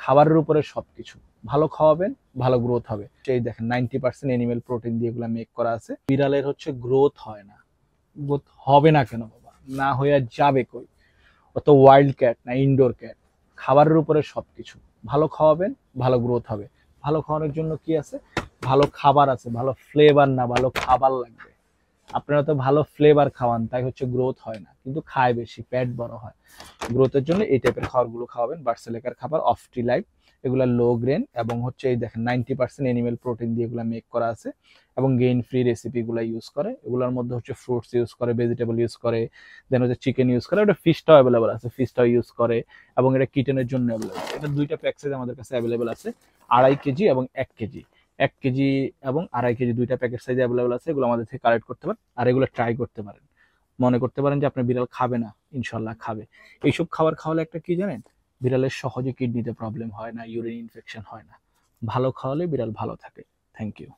খাবারের উপরে সবকিছু। ভালো খাওয়াবেন, ভালো গ্রোথ হবে। এই দেখেন 90% এনিমেল প্রোটিন দিয়ে এগুলো মেক করা আছে। বিড়ালের হচ্ছে গ্রোথ হয় না। গ্রোথ হবে না কেন বাবা? না হইয়া যাবে কই? অত ওয়াইল্ড ক্যাট না ইনডোর ক্যাট। খাবারের উপরে সবকিছু। ভালো খাওয়াবেন, ভালো গ্রোথ হবে। ভালো খাওয়ানোর জন্য কি আছে? ভালো খাবার আছে, ভালো ফ্লেভার না, ভালো খাবার লাগবে। আপনারা তো ভালো ফ্লেভার খাওয়ান, তাই হচ্ছে গ্রোথ হয় না, কিন্তু খায় বেশি, পেট বড় হয়। গ্রোথের জন্য এই টাইপের খাবারগুলো খাওয়াবেন। বার্সেলেকার খাবার, অফটি লাইফ, এগুলা লো গ্রেন এবং হচ্ছে এই দেখেন 90% এনিমেল প্রোটিন দিয়ে এগুলো মেক করা আছে এবং গেইন ফ্রি রেসিপিগুলো ইউজ করে। এগুলোর মধ্যে হচ্ছে ফ্রুটস ইউজ করে, ভেজিটেবল ইউজ করে, দেন হচ্ছে চিকেন ইউজ করে, ওটা ফিশটাও অ্যাভেলেবল আছে, ফিশটাও ইউজ করে এবং এটা কিটেনের জন্য অ্যাভেলেবল। এটা দুইটা প্যাক সাইজ আমাদের কাছে অ্যাভেলেবল আছে, 2.5 কেজি এবং 1 কেজি। 1 কেজি এবং 2.5 কেজি দুইটা প্যাকেট সাইজ অ্যাভেলেবল আছে। এগুলো আমাদের থেকে কালেক্ট করতে পারেন আর এগুলো ট্রাই করতে পারেন। মনে করতে পারেন যে আপনার বিড়াল খাবে না, ইনশাল্লাহ খাবে। এইসব খাবার খাওয়ালে একটা কি জানেন, বিড়ালের সহজে কিডনিতে প্রবলেম হয় না, ইউরিন ইনফেকশন হয় না। ভালো খাওয়ালে বিড়াল ভালো থাকে। Thank you.